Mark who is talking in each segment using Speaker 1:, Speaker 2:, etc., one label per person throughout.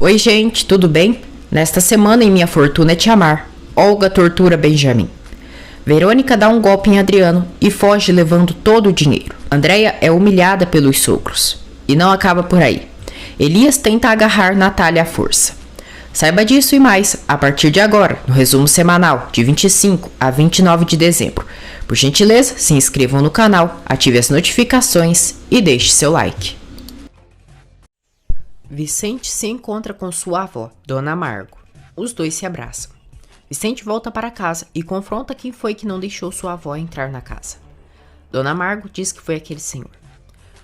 Speaker 1: Oi, gente, tudo bem? Nesta semana em Minha Fortuna é Te Amar, Olga tortura Benjamin. Verônica dá um golpe em Adriano e foge levando todo o dinheiro. Andréia é humilhada pelos sogros. E não acaba por aí. Elias tenta agarrar Natália à força. Saiba disso e mais a partir de agora, no resumo semanal de 25 a 29 de dezembro. Por gentileza, se inscrevam no canal, ative as notificações e deixe seu like. Vicente se encontra com sua avó, Dona Margo. Os dois se abraçam. Vicente volta para casa e confronta quem foi que não deixou sua avó entrar na casa. Dona Margo diz que foi aquele senhor.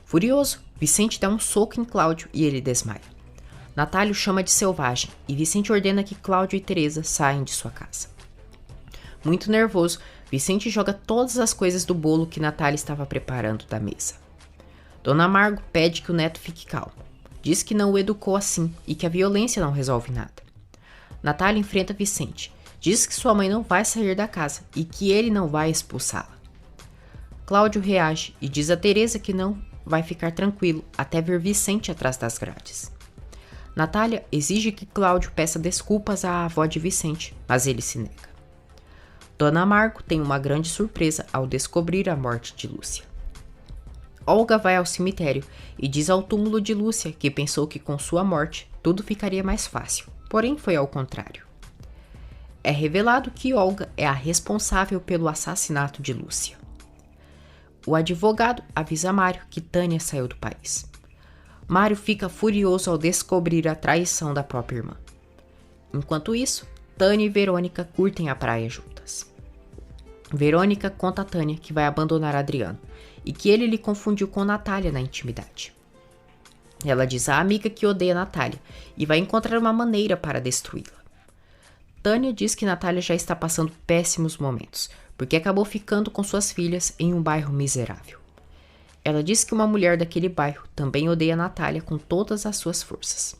Speaker 1: Furioso, Vicente dá um soco em Cláudio e ele desmaia. Natália o chama de selvagem e Vicente ordena que Cláudio e Teresa saiam de sua casa. Muito nervoso, Vicente joga todas as coisas do bolo que Natália estava preparando da mesa. Dona Margo pede que o neto fique calmo. Diz que não o educou assim e que a violência não resolve nada. Natália enfrenta Vicente. Diz que sua mãe não vai sair da casa e que ele não vai expulsá-la. Cláudio reage e diz a Teresa que não vai ficar tranquilo até ver Vicente atrás das grades. Natália exige que Cláudio peça desculpas à avó de Vicente, mas ele se nega. Dona Margo tem uma grande surpresa ao descobrir a morte de Lúcia. Olga vai ao cemitério e diz ao túmulo de Lúcia que pensou que com sua morte tudo ficaria mais fácil, porém foi ao contrário. É revelado que Olga é a responsável pelo assassinato de Lúcia. O advogado avisa Mário que Tânia saiu do país. Mário fica furioso ao descobrir a traição da própria irmã. Enquanto isso, Tânia e Verônica curtem a praia juntas. Verônica conta a Tânia que vai abandonar Adriano e que ele lhe confundiu com Natália na intimidade. Ela diz à amiga que odeia Natália e vai encontrar uma maneira para destruí-la. Tânia diz que Natália já está passando péssimos momentos, porque acabou ficando com suas filhas em um bairro miserável. Ela diz que uma mulher daquele bairro também odeia Natália com todas as suas forças.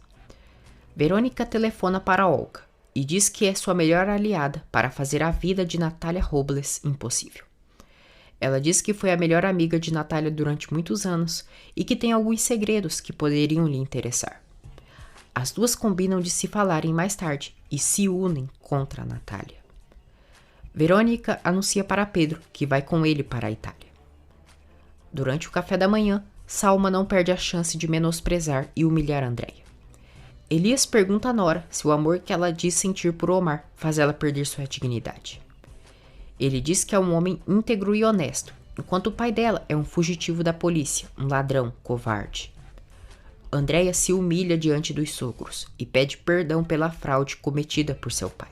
Speaker 1: Verônica telefona para Olga e diz que é sua melhor aliada para fazer a vida de Natália Robles impossível. Ela diz que foi a melhor amiga de Natália durante muitos anos e que tem alguns segredos que poderiam lhe interessar. As duas combinam de se falarem mais tarde e se unem contra a Natália. Verônica anuncia para Pedro que vai com ele para a Itália. Durante o café da manhã, Salma não perde a chance de menosprezar e humilhar Andréia. Elias pergunta a Nora se o amor que ela diz sentir por Omar faz ela perder sua dignidade. Ele diz que é um homem íntegro e honesto, enquanto o pai dela é um fugitivo da polícia, um ladrão covarde. Andréia se humilha diante dos sogros e pede perdão pela fraude cometida por seu pai.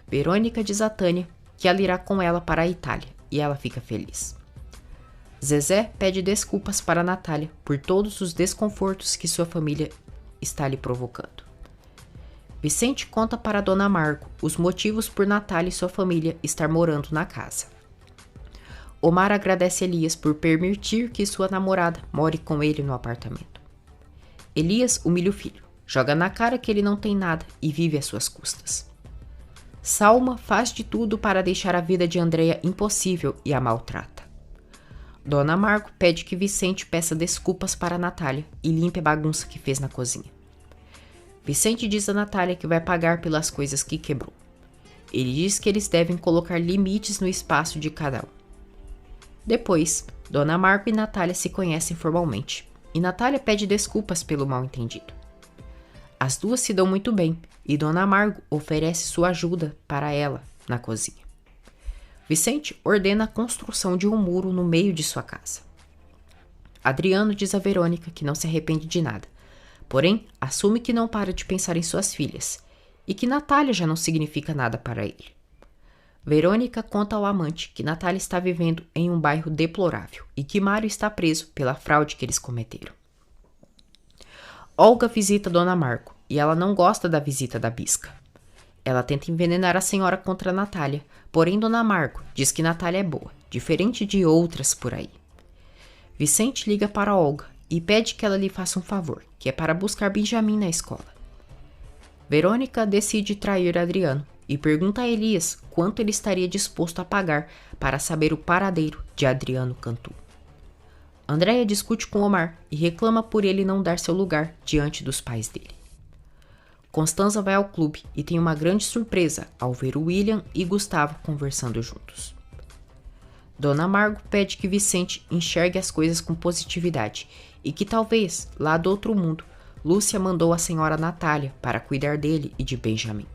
Speaker 1: Verônica diz a Tânia que ela irá com ela para a Itália e ela fica feliz. Zezé pede desculpas para Natália por todos os desconfortos que sua família está lhe provocando. Vicente conta para Dona Margo os motivos por Natália e sua família estar morando na casa. Omar agradece Elias por permitir que sua namorada more com ele no apartamento. Elias humilha o filho, joga na cara que ele não tem nada e vive às suas custas. Salma faz de tudo para deixar a vida de Andréia impossível e a maltrata. Dona Margo pede que Vicente peça desculpas para Natália e limpe a bagunça que fez na cozinha. Vicente diz a Natália que vai pagar pelas coisas que quebrou. Ele diz que eles devem colocar limites no espaço de cada um. Depois, Dona Margo e Natália se conhecem formalmente, e Natália pede desculpas pelo mal-entendido. As duas se dão muito bem, e Dona Margo oferece sua ajuda para ela na cozinha. Vicente ordena a construção de um muro no meio de sua casa. Adriano diz a Verônica que não se arrepende de nada, porém assume que não para de pensar em suas filhas, e que Natália já não significa nada para ele. Verônica conta ao amante que Natália está vivendo em um bairro deplorável e que Mário está preso pela fraude que eles cometeram. Olga visita Dona Margo e ela não gosta da visita da bisca. Ela tenta envenenar a senhora contra Natália, porém Dona Margo diz que Natália é boa, diferente de outras por aí. Vicente liga para Olga e pede que ela lhe faça um favor, que é para buscar Benjamin na escola. Verônica decide trair Adriano e pergunta a Elias quanto ele estaria disposto a pagar para saber o paradeiro de Adriano Cantu. Andréia discute com Omar e reclama por ele não dar seu lugar diante dos pais dele. Constanza vai ao clube e tem uma grande surpresa ao ver William e Gustavo conversando juntos. Dona Margo pede que Vicente enxergue as coisas com positividade e que talvez, lá do outro mundo, Lúcia mandou a senhora Natália para cuidar dele e de Benjamin.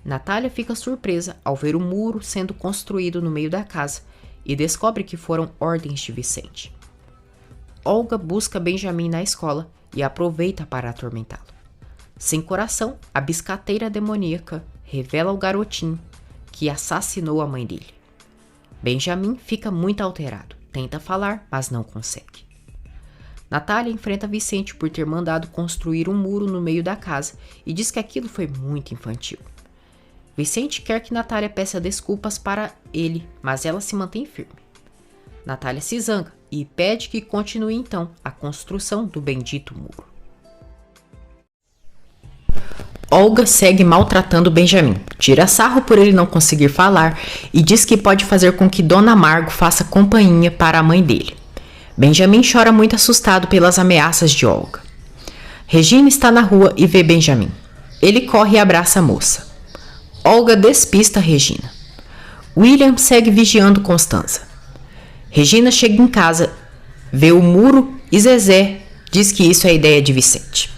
Speaker 1: Natália fica surpresa ao ver o muro sendo construído no meio da casa e descobre que foram ordens de Vicente. Olga busca Benjamin na escola e aproveita para atormentá-lo. Sem coração, a biscateira demoníaca revela ao garotinho que assassinou a mãe dele. Benjamin fica muito alterado, tenta falar, mas não consegue. Natália enfrenta Vicente por ter mandado construir um muro no meio da casa e diz que aquilo foi muito infantil. Vicente quer que Natália peça desculpas para ele, mas ela se mantém firme. Natália se zanga e pede que continue então a construção do bendito muro. Olga segue maltratando Benjamin, tira sarro por ele não conseguir falar e diz que pode fazer com que Dona Margo faça companhia para a mãe dele. Benjamin chora muito assustado pelas ameaças de Olga. Regina está na rua e vê Benjamin. Ele corre e abraça a moça. Olga despista Regina. William segue vigiando Constanza. Regina chega em casa, vê o muro e Zezé diz que isso é ideia de Vicente.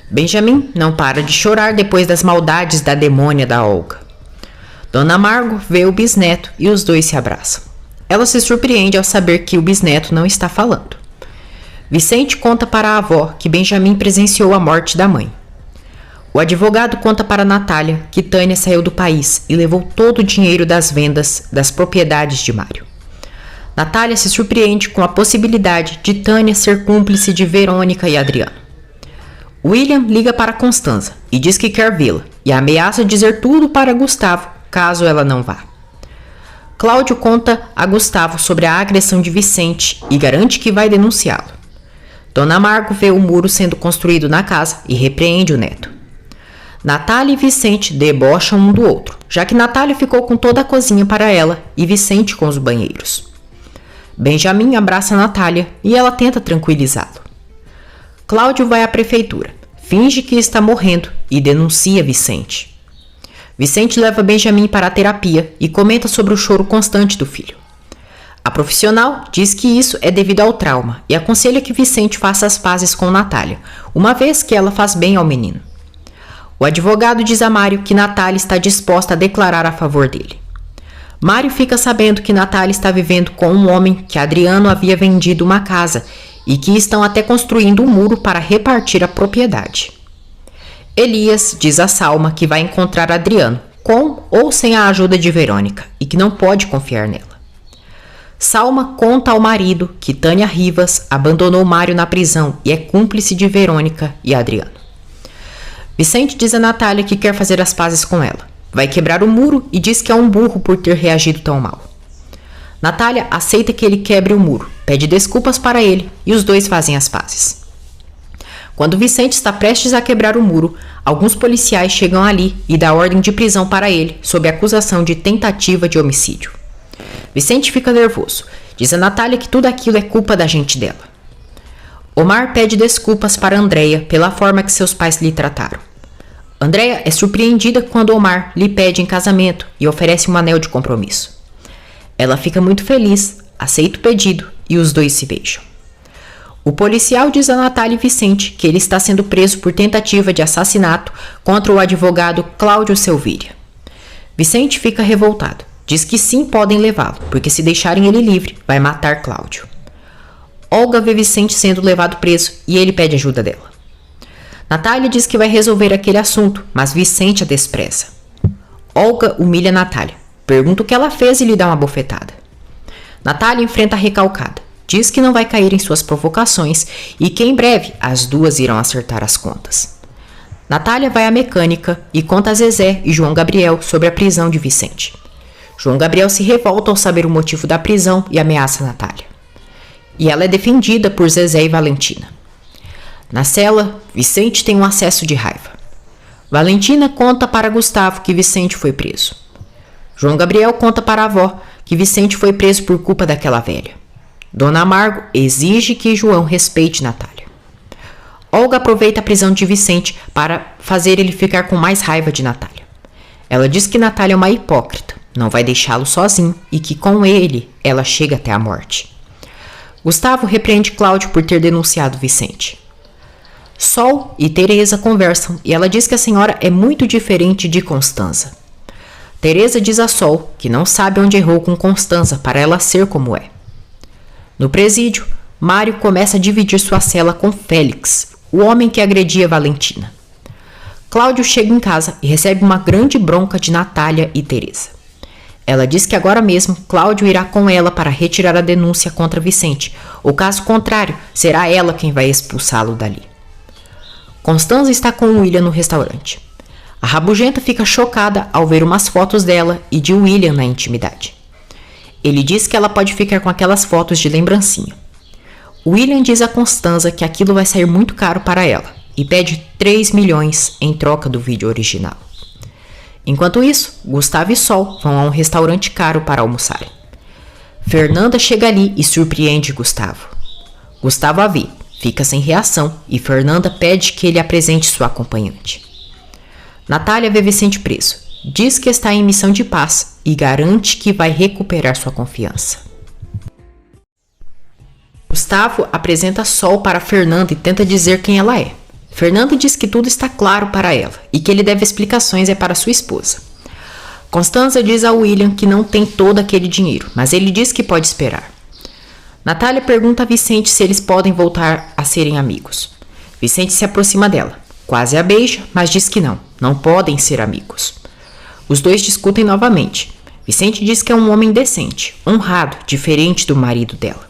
Speaker 1: Benjamin não para de chorar depois das maldades da demônia da Olga. Dona Margo vê o bisneto e os dois se abraçam. Ela se surpreende ao saber que o bisneto não está falando. Vicente conta para a avó que Benjamin presenciou a morte da mãe. O advogado conta para Natália que Tânia saiu do país e levou todo o dinheiro das vendas das propriedades de Mário. Natália se surpreende com a possibilidade de Tânia ser cúmplice de Verônica e Adriano. William liga para Constanza e diz que quer vê-la e ameaça dizer tudo para Gustavo caso ela não vá. Cláudio conta a Gustavo sobre a agressão de Vicente e garante que vai denunciá-lo. Dona Margo vê o muro sendo construído na casa e repreende o neto. Natália e Vicente debocham um do outro, já que Natália ficou com toda a cozinha para ela e Vicente com os banheiros. Benjamin abraça Natália e ela tenta tranquilizá-lo. Cláudio vai à prefeitura, finge que está morrendo e denuncia Vicente. Vicente leva Benjamin para a terapia e comenta sobre o choro constante do filho. A profissional diz que isso é devido ao trauma e aconselha que Vicente faça as pazes com Natália, uma vez que ela faz bem ao menino. O advogado diz a Mário que Natália está disposta a declarar a favor dele. Mário fica sabendo que Natália está vivendo com um homem que Adriano havia vendido uma casa e que estão até construindo um muro para repartir a propriedade. Elias diz a Salma que vai encontrar Adriano, com ou sem a ajuda de Verônica, e que não pode confiar nela. Salma conta ao marido que Tânia Rivas abandonou Mário na prisão e é cúmplice de Verônica e Adriano. Vicente diz a Natália que quer fazer as pazes com ela. Vai quebrar o muro e diz que é um burro por ter reagido tão mal. Natália aceita que ele quebre o muro, pede desculpas para ele e os dois fazem as pazes. Quando Vicente está prestes a quebrar o muro, alguns policiais chegam ali e dão ordem de prisão para ele, sob acusação de tentativa de homicídio. Vicente fica nervoso, diz a Natália que tudo aquilo é culpa da gente dela. Omar pede desculpas para Andréia pela forma que seus pais lhe trataram. Andréia é surpreendida quando Omar lhe pede em casamento e oferece um anel de compromisso. Ela fica muito feliz, aceita o pedido e os dois se beijam. O policial diz a Natália e Vicente que ele está sendo preso por tentativa de assassinato contra o advogado Cláudio Selvíria. Vicente fica revoltado, diz que sim podem levá-lo, porque se deixarem ele livre, vai matar Cláudio. Olga vê Vicente sendo levado preso e ele pede ajuda dela. Natália diz que vai resolver aquele assunto, mas Vicente a despreza. Olga humilha Natália, pergunta o que ela fez e lhe dá uma bofetada. Natália enfrenta a recalcada, diz que não vai cair em suas provocações e que em breve as duas irão acertar as contas. Natália vai à mecânica e conta a Zezé e João Gabriel sobre a prisão de Vicente. João Gabriel se revolta ao saber o motivo da prisão e ameaça Natália. E ela é defendida por Zezé e Valentina. Na cela, Vicente tem um acesso de raiva. Valentina conta para Gustavo que Vicente foi preso. João Gabriel conta para a avó que Vicente foi preso por culpa daquela velha. Dona Margo exige que João respeite Natália. Olga aproveita a prisão de Vicente para fazer ele ficar com mais raiva de Natália. Ela diz que Natália é uma hipócrita, não vai deixá-lo sozinho e que com ele ela chega até a morte. Gustavo repreende Cláudio por ter denunciado Vicente. Sol e Teresa conversam e ela diz que a senhora é muito diferente de Constanza. Teresa diz a Sol que não sabe onde errou com Constanza para ela ser como é. No presídio, Mário começa a dividir sua cela com Félix, o homem que agredia Valentina. Cláudio chega em casa e recebe uma grande bronca de Natália e Teresa. Ela diz que agora mesmo Cláudio irá com ela para retirar a denúncia contra Vicente, ou caso contrário, será ela quem vai expulsá-lo dali. Constanza está com William no restaurante. A rabugenta fica chocada ao ver umas fotos dela e de William na intimidade. Ele diz que ela pode ficar com aquelas fotos de lembrancinha. William diz a Constanza que aquilo vai sair muito caro para ela e pede 3 milhões em troca do vídeo original. Enquanto isso, Gustavo e Sol vão a um restaurante caro para almoçarem. Fernanda chega ali e surpreende Gustavo. Gustavo a vê, fica sem reação e Fernanda pede que ele apresente sua acompanhante. Natália vê Vicente preso, diz que está em missão de paz e garante que vai recuperar sua confiança. Gustavo apresenta Sol para Fernanda e tenta dizer quem ela é. Fernanda diz que tudo está claro para ela e que ele deve explicações para sua esposa. Constanza diz a William que não tem todo aquele dinheiro, mas ele diz que pode esperar. Natália pergunta a Vicente se eles podem voltar a serem amigos. Vicente se aproxima dela, quase a beija, mas diz que não podem ser amigos. Os dois discutem novamente. Vicente diz que é um homem decente, honrado, diferente do marido dela.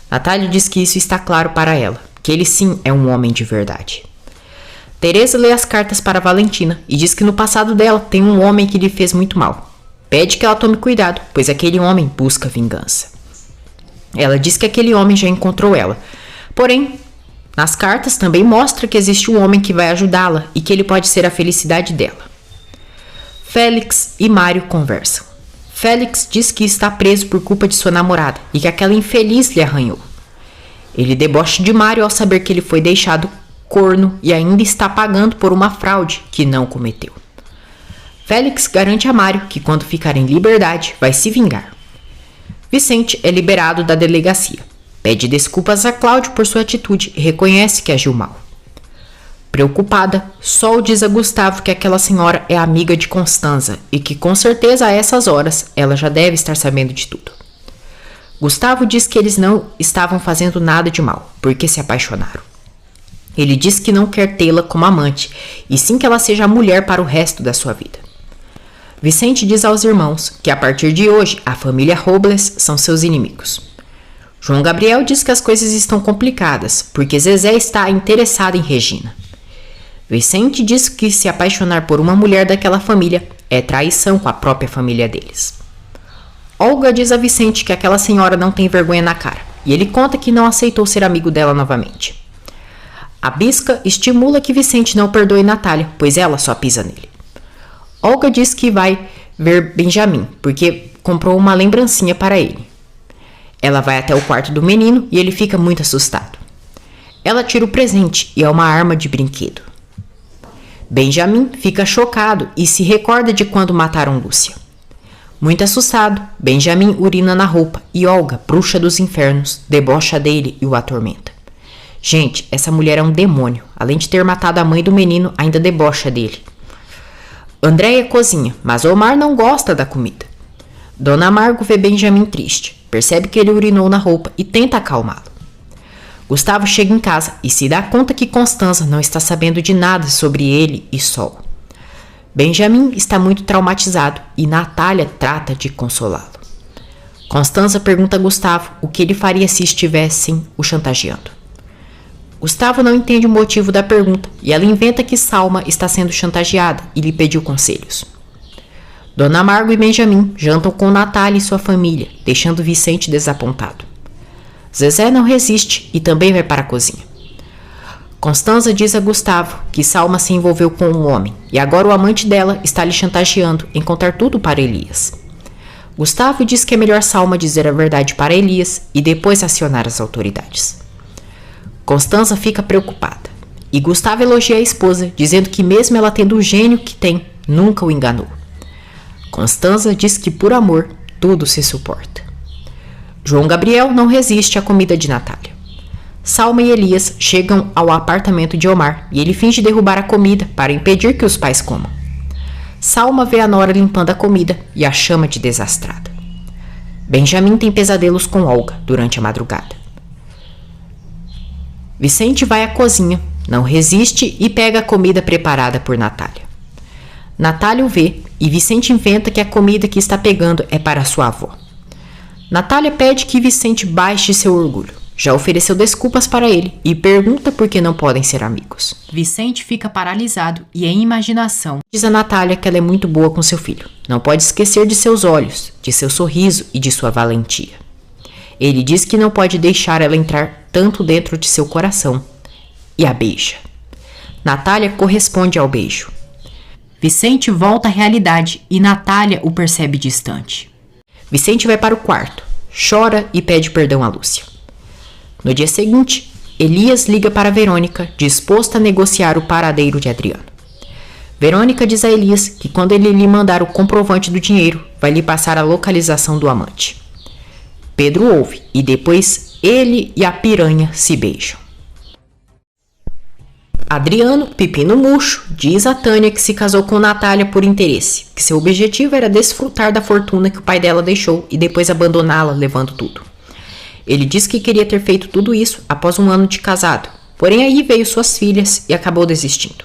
Speaker 1: Natália diz que isso está claro para ela, que ele sim é um homem de verdade. Teresa lê as cartas para Valentina e diz que no passado dela tem um homem que lhe fez muito mal. Pede que ela tome cuidado, pois aquele homem busca vingança. Ela diz que aquele homem já encontrou ela, porém, nas cartas também mostra que existe um homem que vai ajudá-la e que ele pode ser a felicidade dela. Félix e Mário conversam. Félix diz que está preso por culpa de sua namorada e que aquela infeliz lhe arranhou. Ele debocha de Mário ao saber que ele foi deixado corno e ainda está pagando por uma fraude que não cometeu. Félix garante a Mário que quando ficar em liberdade vai se vingar. Vicente é liberado da delegacia. Pede desculpas a Cláudio por sua atitude e reconhece que agiu mal. Preocupada, Sol diz a Gustavo que aquela senhora é amiga de Constanza e que com certeza a essas horas ela já deve estar sabendo de tudo. Gustavo diz que eles não estavam fazendo nada de mal, porque se apaixonaram. Ele diz que não quer tê-la como amante, e sim que ela seja a mulher para o resto da sua vida. Vicente diz aos irmãos que a partir de hoje a família Robles são seus inimigos. João Gabriel diz que as coisas estão complicadas, porque Zezé está interessado em Regina. Vicente diz que se apaixonar por uma mulher daquela família é traição com a própria família deles. Olga diz a Vicente que aquela senhora não tem vergonha na cara, e ele conta que não aceitou ser amigo dela novamente. A bisca estimula que Vicente não perdoe Natália, pois ela só pisa nele. Olga diz que vai ver Benjamin, porque comprou uma lembrancinha para ele. Ela vai até o quarto do menino e ele fica muito assustado. Ela tira o presente e é uma arma de brinquedo. Benjamin fica chocado e se recorda de quando mataram Lúcia. Muito assustado, Benjamin urina na roupa e Olga, bruxa dos infernos, debocha dele e o atormenta. Gente, essa mulher é um demônio. Além de ter matado a mãe do menino, ainda debocha dele. Andréia cozinha, mas Omar não gosta da comida. Dona Amargo vê Benjamin triste, percebe que ele urinou na roupa e tenta acalmá-lo. Gustavo chega em casa e se dá conta que Constanza não está sabendo de nada sobre ele e Sol. Benjamin está muito traumatizado e Natália trata de consolá-lo. Constanza pergunta a Gustavo o que ele faria se estivessem o chantageando. Gustavo não entende o motivo da pergunta e ela inventa que Salma está sendo chantageada e lhe pediu conselhos. Dona Amargo e Benjamin jantam com Natália e sua família, deixando Vicente desapontado. Zezé não resiste e também vai para a cozinha. Constanza diz a Gustavo que Salma se envolveu com um homem e agora o amante dela está lhe chantageando em contar tudo para Elias. Gustavo diz que é melhor Salma dizer a verdade para Elias e depois acionar as autoridades. Constanza fica preocupada. E Gustavo elogia a esposa, dizendo que mesmo ela tendo o gênio que tem, nunca o enganou. Constanza diz que por amor, tudo se suporta. João Gabriel não resiste à comida de Natália. Salma e Elias chegam ao apartamento de Omar e ele finge derrubar a comida para impedir que os pais comam. Salma vê a nora limpando a comida e a chama de desastrada. Benjamin tem pesadelos com Olga durante a madrugada. Vicente vai à cozinha, não resiste e pega a comida preparada por Natália. Natália o vê e Vicente inventa que a comida que está pegando é para sua avó. Natália pede que Vicente baixe seu orgulho. Já ofereceu desculpas para ele e pergunta por que não podem ser amigos. Vicente fica paralisado e, em imaginação, diz a Natália que ela é muito boa com seu filho. Não pode esquecer de seus olhos, de seu sorriso e de sua valentia. Ele diz que não pode deixar ela entrar tanto dentro de seu coração e a beija. Natália corresponde ao beijo. Vicente volta à realidade e Natália o percebe distante. Vicente vai para o quarto, chora e pede perdão a Lúcia. No dia seguinte, Elias liga para Verônica, disposta a negociar o paradeiro de Adriano. Verônica diz a Elias que quando ele lhe mandar o comprovante do dinheiro, vai lhe passar a localização do amante. Pedro ouve e depois ele e a piranha se beijam. Adriano, pepino murcho, diz a Tânia que se casou com Natália por interesse, que seu objetivo era desfrutar da fortuna que o pai dela deixou e depois abandoná-la levando tudo. Ele diz que queria ter feito tudo isso após um ano de casado, porém aí veio suas filhas e acabou desistindo.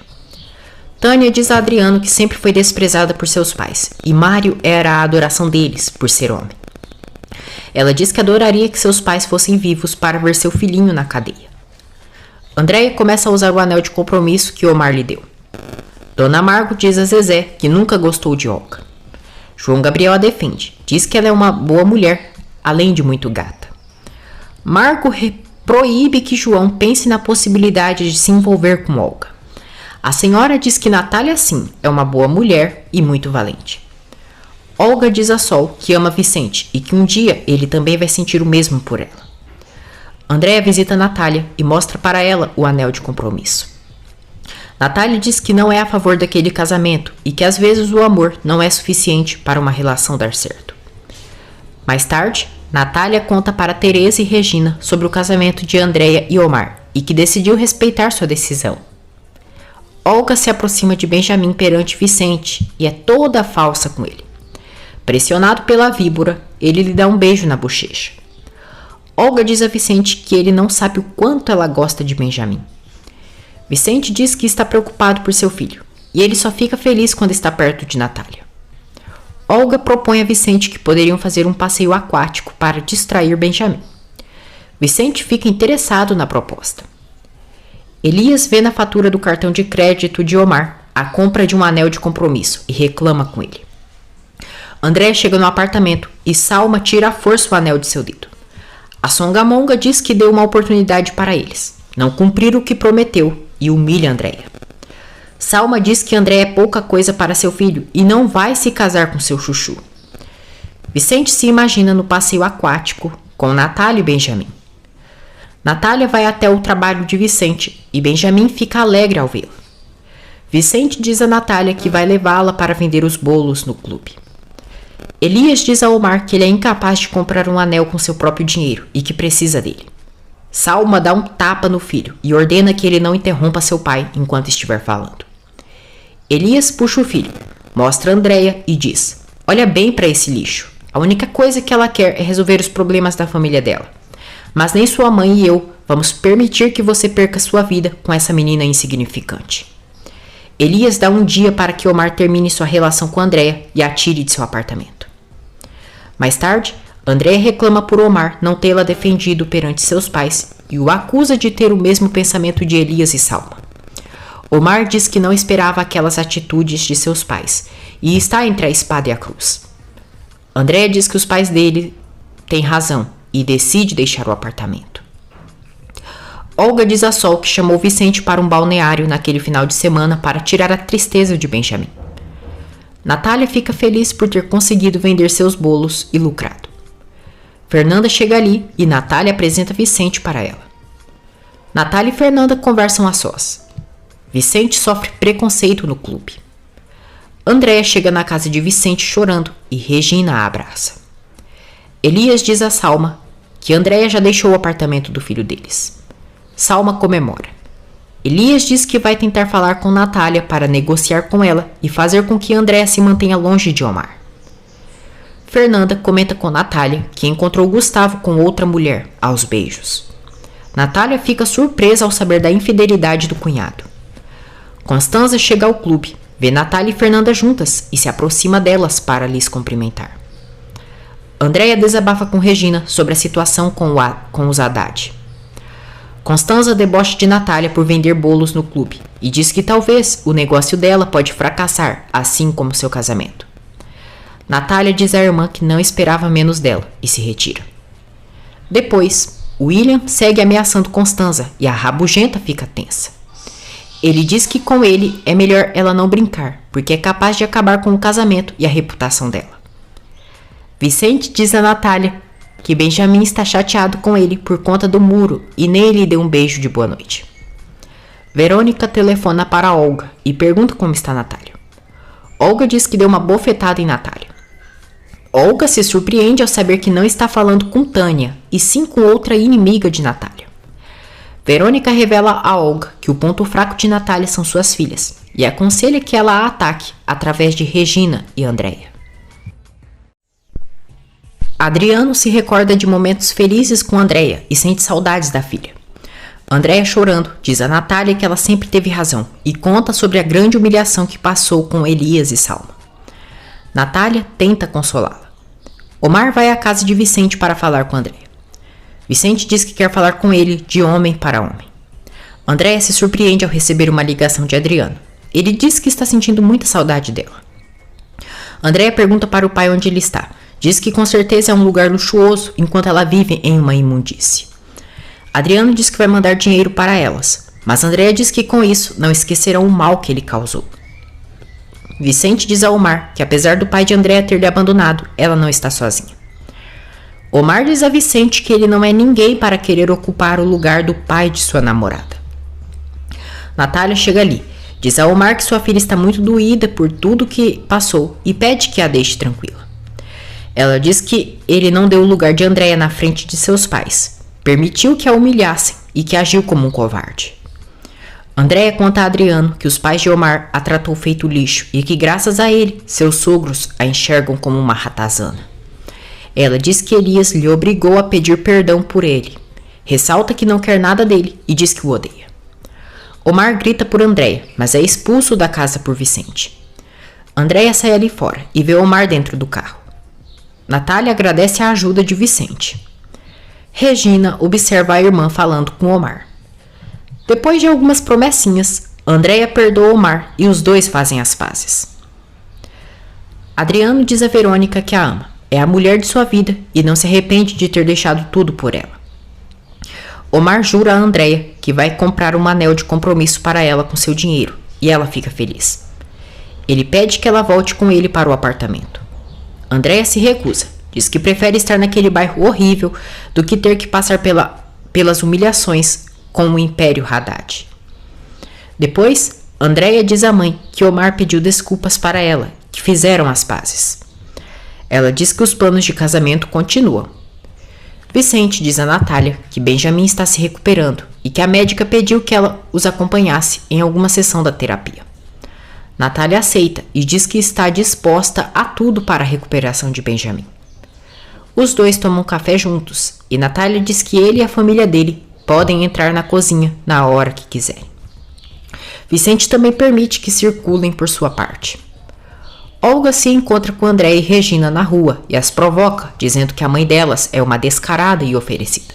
Speaker 1: Tânia diz a Adriano que sempre foi desprezada por seus pais e Mário era a adoração deles por ser homem. Ela diz que adoraria que seus pais fossem vivos para ver seu filhinho na cadeia. Andréia começa a usar o anel de compromisso que Omar lhe deu. Dona Margo diz a Zezé que nunca gostou de Olga. João Gabriel a defende, diz que ela é uma boa mulher, além de muito gata. Marco proíbe que João pense na possibilidade de se envolver com Olga. A senhora diz que Natália, sim, é uma boa mulher e muito valente. Olga diz a Sol que ama Vicente e que um dia ele também vai sentir o mesmo por ela. Andréia visita Natália e mostra para ela o anel de compromisso. Natália diz que não é a favor daquele casamento e que às vezes o amor não é suficiente para uma relação dar certo. Mais tarde, Natália conta para Teresa e Regina sobre o casamento de Andréia e Omar e que decidiu respeitar sua decisão. Olga se aproxima de Benjamin perante Vicente e é toda falsa com ele. Pressionado pela víbora, ele lhe dá um beijo na bochecha. Olga diz a Vicente que ele não sabe o quanto ela gosta de Benjamin. Vicente diz que está preocupado por seu filho e ele só fica feliz quando está perto de Natália. Olga propõe a Vicente que poderiam fazer um passeio aquático para distrair Benjamin. Vicente fica interessado na proposta. Elias vê na fatura do cartão de crédito de Omar a compra de um anel de compromisso e reclama com ele. André chega no apartamento e Salma tira à força o anel de seu dedo. A Songamonga diz que deu uma oportunidade para eles, não cumprir o que prometeu e humilha Andréia. Salma diz que André é pouca coisa para seu filho e não vai se casar com seu chuchu. Vicente se imagina no passeio aquático com Natália e Benjamin. Natália vai até o trabalho de Vicente e Benjamin fica alegre ao vê-la. Vicente diz a Natália que vai levá-la para vender os bolos no clube. Elias diz a Omar que ele é incapaz de comprar um anel com seu próprio dinheiro e que precisa dele. Salma dá um tapa no filho e ordena que ele não interrompa seu pai enquanto estiver falando. Elias puxa o filho, mostra Andréia e diz: olha bem para esse lixo. A única coisa que ela quer é resolver os problemas da família dela. Mas nem sua mãe e eu vamos permitir que você perca sua vida com essa menina insignificante. Elias dá um dia para que Omar termine sua relação com Andréia e a tire de seu apartamento. Mais tarde, Andréia reclama por Omar não tê-la defendido perante seus pais e o acusa de ter o mesmo pensamento de Elias e Salma. Omar diz que não esperava aquelas atitudes de seus pais e está entre a espada e a cruz. Andréia diz que os pais dele têm razão e decide deixar o apartamento. Olga diz a Sol que chamou Vicente para um balneário naquele final de semana para tirar a tristeza de Benjamin. Natália fica feliz por ter conseguido vender seus bolos e lucrado. Fernanda chega ali e Natália apresenta Vicente para ela. Natália e Fernanda conversam a sós. Vicente sofre preconceito no clube. Andréia chega na casa de Vicente chorando e Regina a abraça. Elias diz a Salma que Andréia já deixou o apartamento do filho deles. Salma comemora. Elias diz que vai tentar falar com Natália para negociar com ela e fazer com que Andréia se mantenha longe de Omar. Fernanda comenta com Natália que encontrou Gustavo com outra mulher, aos beijos. Natália fica surpresa ao saber da infidelidade do cunhado. Constanza chega ao clube, vê Natália e Fernanda juntas e se aproxima delas para lhes cumprimentar. Andréia desabafa com Regina sobre a situação com os Haddad. Constanza debocha de Natália por vender bolos no clube e diz que talvez o negócio dela pode fracassar, assim como seu casamento. Natália diz à irmã que não esperava menos dela e se retira. Depois, William segue ameaçando Constanza e a rabugenta fica tensa. Ele diz que com ele é melhor ela não brincar, porque é capaz de acabar com o casamento e a reputação dela. Vicente diz a Natália que Benjamin está chateado com ele por conta do muro e nem lhe deu um beijo de boa noite. Verônica telefona para Olga e pergunta como está Natália. Olga diz que deu uma bofetada em Natália. Olga se surpreende ao saber que não está falando com Tânia, e sim com outra inimiga de Natália. Verônica revela a Olga que o ponto fraco de Natália são suas filhas, e aconselha que ela a ataque através de Regina e Andréia. Adriano se recorda de momentos felizes com Andréia e sente saudades da filha. Andréia, chorando, diz a Natália que ela sempre teve razão e conta sobre a grande humilhação que passou com Elias e Salma. Natália tenta consolá-la. Omar vai à casa de Vicente para falar com Andréia. Vicente diz que quer falar com ele de homem para homem. Andréia se surpreende ao receber uma ligação de Adriano. Ele diz que está sentindo muita saudade dela. Andréia pergunta para o pai onde ele está. Diz que com certeza é um lugar luxuoso enquanto ela vive em uma imundície. Adriano diz que vai mandar dinheiro para elas, mas Andréia diz que com isso não esquecerão o mal que ele causou. Vicente diz a Omar que apesar do pai de Andréia ter lhe abandonado, ela não está sozinha. Omar diz a Vicente que ele não é ninguém para querer ocupar o lugar do pai de sua namorada. Natália chega ali, diz a Omar que sua filha está muito doída por tudo que passou e pede que a deixe tranquila. Ela diz que ele não deu o lugar de Andréia na frente de seus pais, permitiu que a humilhassem e que agiu como um covarde. Andréia conta a Adriano que os pais de Omar a tratou feito lixo e que graças a ele, seus sogros a enxergam como uma ratazana. Ela diz que Elias lhe obrigou a pedir perdão por ele, ressalta que não quer nada dele e diz que o odeia. Omar grita por Andréia, mas é expulso da casa por Vicente. Andréia sai ali fora e vê Omar dentro do carro. Natália agradece a ajuda de Vicente. Regina observa a irmã falando com Omar. Depois de algumas promessinhas, Andréia perdoa Omar e os dois fazem as pazes. Adriano diz a Verônica que a ama, é a mulher de sua vida e não se arrepende de ter deixado tudo por ela. Omar jura a Andréia que vai comprar um anel de compromisso para ela com seu dinheiro e ela fica feliz. Ele pede que ela volte com ele para o apartamento. Andréia se recusa, diz que prefere estar naquele bairro horrível do que ter que passar pelas humilhações com o Império Haddad. Depois, Andréia diz à mãe que Omar pediu desculpas para ela, que fizeram as pazes. Ela diz que os planos de casamento continuam. Vicente diz a Natália que Benjamin está se recuperando e que a médica pediu que ela os acompanhasse em alguma sessão da terapia. Natália aceita e diz que está disposta a tudo para a recuperação de Benjamin. Os dois tomam café juntos e Natália diz que ele e a família dele podem entrar na cozinha na hora que quiserem. Vicente também permite que circulem por sua parte. Olga se encontra com André e Regina na rua e as provoca, dizendo que a mãe delas é uma descarada e oferecida.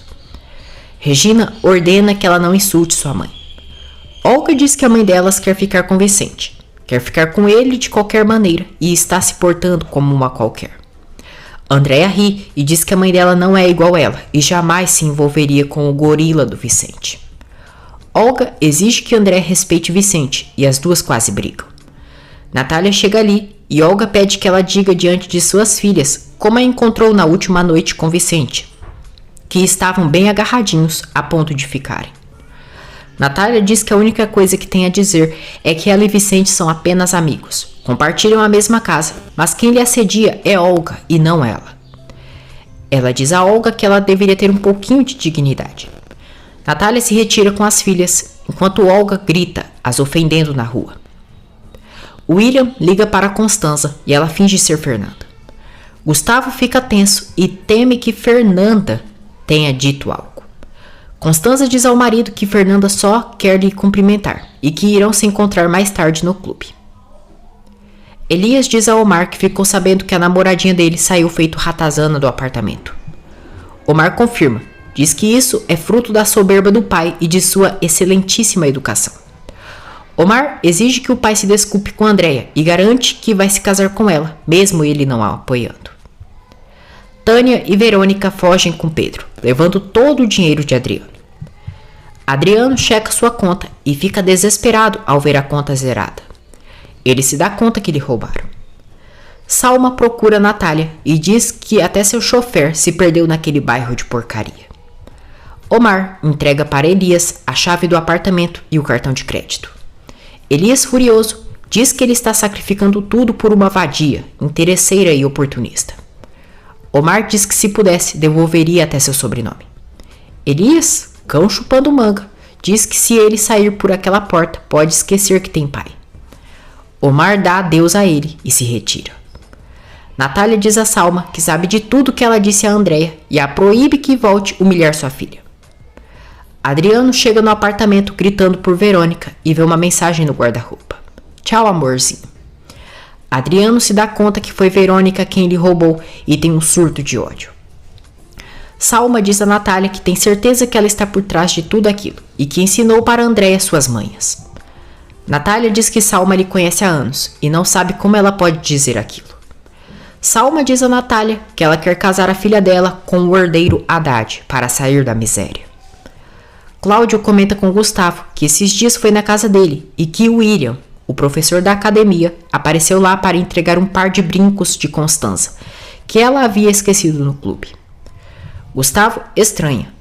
Speaker 1: Regina ordena que ela não insulte sua mãe. Olga diz que a mãe delas quer ficar com Vicente, quer ficar com ele de qualquer maneira e está se portando como uma qualquer. Andréia ri e diz que a mãe dela não é igual a ela e jamais se envolveria com o gorila do Vicente. Olga exige que André respeite Vicente e as duas quase brigam. Natália chega ali e Olga pede que ela diga diante de suas filhas como a encontrou na última noite com Vicente, que estavam bem agarradinhos a ponto de ficarem. Natália diz que a única coisa que tem a dizer é que ela e Vicente são apenas amigos. Compartilham a mesma casa, mas quem lhe assedia é Olga e não ela. Ela diz a Olga que ela deveria ter um pouquinho de dignidade. Natália se retira com as filhas, enquanto Olga grita, as ofendendo na rua. William liga para Constanza e ela finge ser Fernanda. Gustavo fica tenso e teme que Fernanda tenha dito algo. Constanza diz ao marido que Fernanda só quer lhe cumprimentar e que irão se encontrar mais tarde no clube. Elias diz a Omar que ficou sabendo que a namoradinha dele saiu feito ratazana do apartamento. Omar confirma, diz que isso é fruto da soberba do pai e de sua excelentíssima educação. Omar exige que o pai se desculpe com Andréia e garante que vai se casar com ela, mesmo ele não a apoiando. Tânia e Verônica fogem com Pedro, levando todo o dinheiro de Adriano. Adriano checa sua conta e fica desesperado ao ver a conta zerada. Ele se dá conta que lhe roubaram. Salma procura Natália e diz que até seu chofer se perdeu naquele bairro de porcaria. Omar entrega para Elias a chave do apartamento e o cartão de crédito. Elias, furioso, diz que ele está sacrificando tudo por uma vadia, interesseira e oportunista. Omar diz que se pudesse, devolveria até seu sobrenome. Elias, cão chupando manga, diz que se ele sair por aquela porta, pode esquecer que tem pai. Omar dá adeus a ele e se retira. Natália diz a Salma que sabe de tudo que ela disse a Andréia e a proíbe que volte humilhar sua filha. Adriano chega no apartamento gritando por Verônica e vê uma mensagem no guarda-roupa. Tchau, amorzinho. Adriano se dá conta que foi Verônica quem lhe roubou e tem um surto de ódio. Salma diz a Natália que tem certeza que ela está por trás de tudo aquilo e que ensinou para Andréia suas manhas. Natália diz que Salma lhe conhece há anos e não sabe como ela pode dizer aquilo. Salma diz a Natália que ela quer casar a filha dela com o herdeiro Haddad para sair da miséria. Cláudio comenta com Gustavo que esses dias foi na casa dele e que William, o professor da academia, apareceu lá para entregar um par de brincos de Constanza, que ela havia esquecido no clube. Gustavo estranha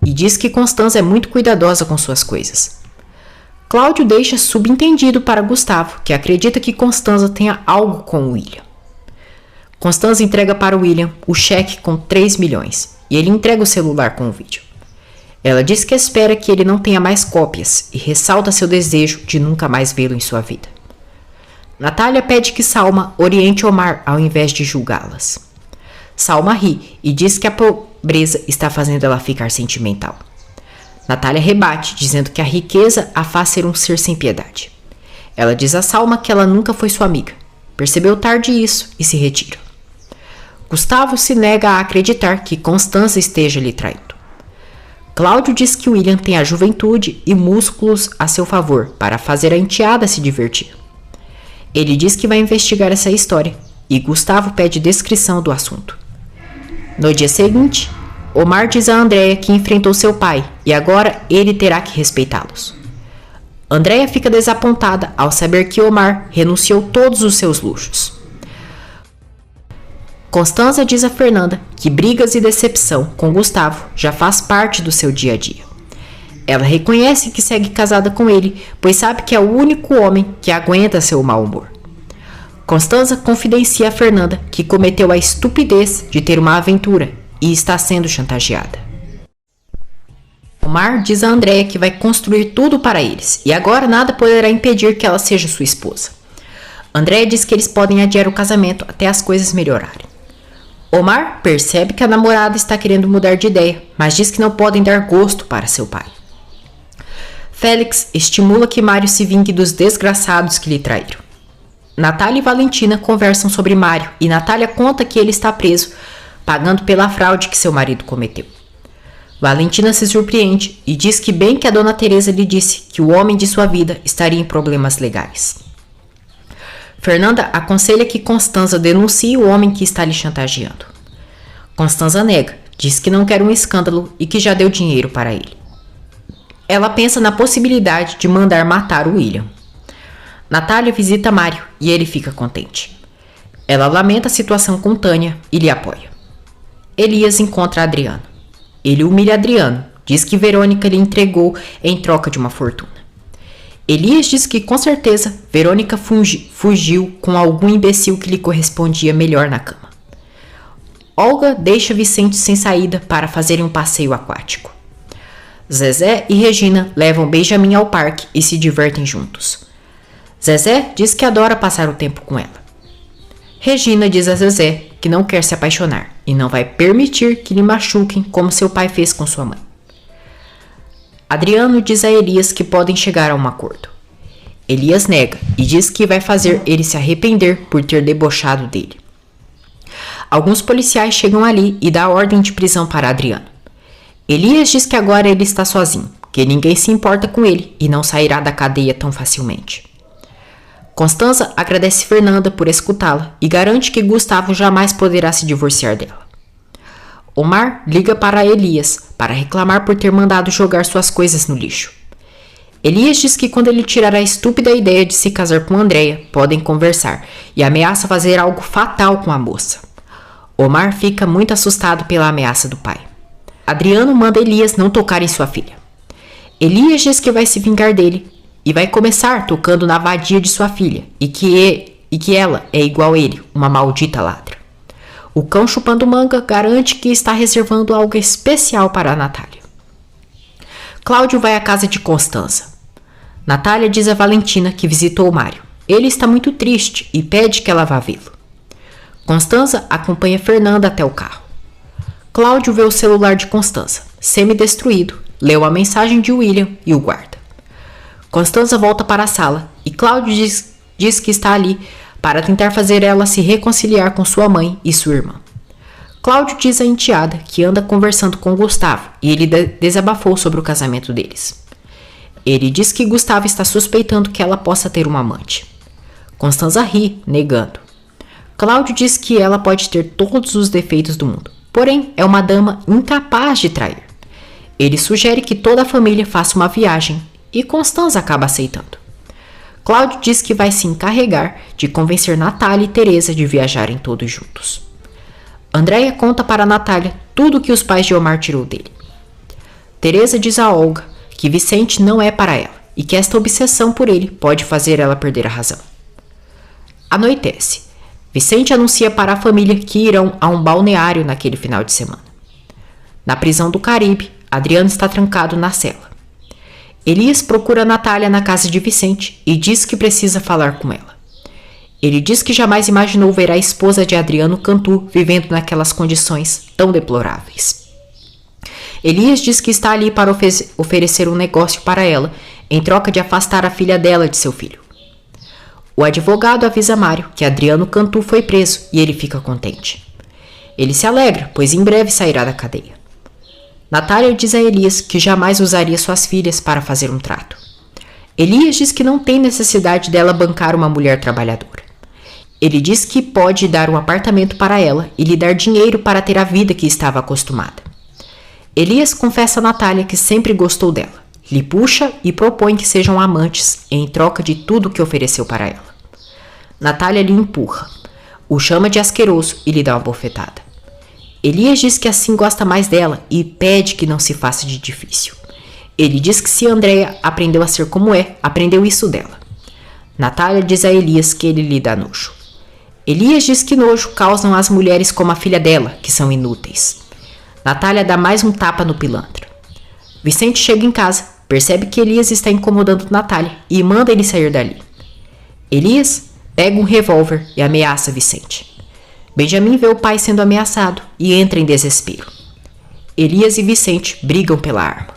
Speaker 1: e diz que Constanza é muito cuidadosa com suas coisas. Cláudio deixa subentendido para Gustavo que acredita que Constanza tenha algo com William. Constanza entrega para William o cheque com 3 milhões e ele entrega o celular com o vídeo. Ela diz que espera que ele não tenha mais cópias e ressalta seu desejo de nunca mais vê-lo em sua vida. Natália pede que Salma oriente Omar ao invés de julgá-las. Salma ri e diz que a pobreza está fazendo ela ficar sentimental. Natália rebate, dizendo que a riqueza a faz ser um ser sem piedade. Ela diz a Salma que ela nunca foi sua amiga. Percebeu tarde isso e se retira. Gustavo se nega a acreditar que Constanza esteja lhe traindo. Cláudio diz que William tem a juventude e músculos a seu favor para fazer a enteada se divertir. Ele diz que vai investigar essa história e Gustavo pede descrição do assunto. No dia seguinte, Omar diz a Andréia que enfrentou seu pai e agora ele terá que respeitá-los. Andréia fica desapontada ao saber que Omar renunciou todos os seus luxos. Constanza diz a Fernanda que brigas e decepção com Gustavo já faz parte do seu dia a dia. Ela reconhece que segue casada com ele, pois sabe que é o único homem que aguenta seu mau humor. Constanza confidencia a Fernanda que cometeu a estupidez de ter uma aventura e está sendo chantageada. Omar diz a Andréia que vai construir tudo para eles e agora nada poderá impedir que ela seja sua esposa. Andréia diz que eles podem adiar o casamento até as coisas melhorarem. Omar percebe que a namorada está querendo mudar de ideia, mas diz que não podem dar gosto para seu pai. Félix estimula que Mário se vingue dos desgraçados que lhe traíram. Natália e Valentina conversam sobre Mário e Natália conta que ele está preso, pagando pela fraude que seu marido cometeu. Valentina se surpreende e diz que bem que a dona Teresa lhe disse que o homem de sua vida estaria em problemas legais. Fernanda aconselha que Constanza denuncie o homem que está lhe chantageando. Constanza nega, diz que não quer um escândalo e que já deu dinheiro para ele. Ela pensa na possibilidade de mandar matar o William. Natália visita Mário e ele fica contente. Ela lamenta a situação com Tânia e lhe apoia. Elias encontra Adriano. Ele humilha Adriano, diz que Verônica lhe entregou em troca de uma fortuna. Elias diz que com certeza Verônica fugiu com algum imbecil que lhe correspondia melhor na cama. Olga deixa Vicente sem saída para fazerem um passeio aquático. Zezé e Regina levam Benjamin ao parque e se divertem juntos. Zezé diz que adora passar o tempo com ela. Regina diz a Zezé que não quer se apaixonar e não vai permitir que lhe machuquem como seu pai fez com sua mãe. Adriano diz a Elias que podem chegar a um acordo. Elias nega e diz que vai fazer ele se arrepender por ter debochado dele. Alguns policiais chegam ali e dão ordem de prisão para Adriano. Elias diz que agora ele está sozinho, que ninguém se importa com ele e não sairá da cadeia tão facilmente. Constanza agradece Fernanda por escutá-la e garante que Gustavo jamais poderá se divorciar dela. Omar liga para Elias para reclamar por ter mandado jogar suas coisas no lixo. Elias diz que quando ele tirar a estúpida ideia de se casar com Andréia, podem conversar e ameaça fazer algo fatal com a moça. Omar fica muito assustado pela ameaça do pai. Adriano manda Elias não tocar em sua filha. Elias diz que vai se vingar dele e vai começar tocando na vadia de sua filha e que ela é igual a ele, uma maldita ladra. O cão chupando manga garante que está reservando algo especial para a Natália. Cláudio vai à casa de Constanza. Natália diz a Valentina que visitou o Mário. Ele está muito triste e pede que ela vá vê-lo. Constanza acompanha Fernanda até o carro. Cláudio vê o celular de Constanza, semi-destruído, leu a mensagem de William e o guarda. Constanza volta para a sala e Cláudio diz que está ali para tentar fazer ela se reconciliar com sua mãe e sua irmã. Cláudio diz à enteada que anda conversando com Gustavo e ele desabafou sobre o casamento deles. Ele diz que Gustavo está suspeitando que ela possa ter uma amante. Constanza ri, negando. Cláudio diz que ela pode ter todos os defeitos do mundo, porém é uma dama incapaz de trair. Ele sugere que toda a família faça uma viagem e Constanza acaba aceitando. Cláudio diz que vai se encarregar de convencer Natália e Teresa de viajarem todos juntos. Andréia conta para Natália tudo o que os pais de Omar tirou dele. Teresa diz a Olga que Vicente não é para ela e que esta obsessão por ele pode fazer ela perder a razão. Anoitece. Vicente anuncia para a família que irão a um balneário naquele final de semana. Na prisão do Caribe, Adriano está trancado na cela. Elias procura Natália na casa de Vicente e diz que precisa falar com ela. Ele diz que jamais imaginou ver a esposa de Adriano Cantu vivendo naquelas condições tão deploráveis. Elias diz que está ali para oferecer um negócio para ela, em troca de afastar a filha dela de seu filho. O advogado avisa Mário que Adriano Cantu foi preso e ele fica contente. Ele se alegra, pois em breve sairá da cadeia. Natália diz a Elias que jamais usaria suas filhas para fazer um trato. Elias diz que não tem necessidade dela bancar uma mulher trabalhadora. Ele diz que pode dar um apartamento para ela e lhe dar dinheiro para ter a vida que estava acostumada. Elias confessa a Natália que sempre gostou dela, lhe puxa e propõe que sejam amantes em troca de tudo que ofereceu para ela. Natália lhe empurra, o chama de asqueroso e lhe dá uma bofetada. Elias diz que assim gosta mais dela e pede que não se faça de difícil. Ele diz que se Andréia aprendeu a ser como é, aprendeu isso dela. Natália diz a Elias que ele lhe dá nojo. Elias diz que nojo causam as mulheres como a filha dela, que são inúteis. Natália dá mais um tapa no pilantra. Vicente chega em casa, percebe que Elias está incomodando Natália e manda ele sair dali. Elias pega um revólver e ameaça Vicente. Benjamin vê o pai sendo ameaçado e entra em desespero. Elias e Vicente brigam pela arma.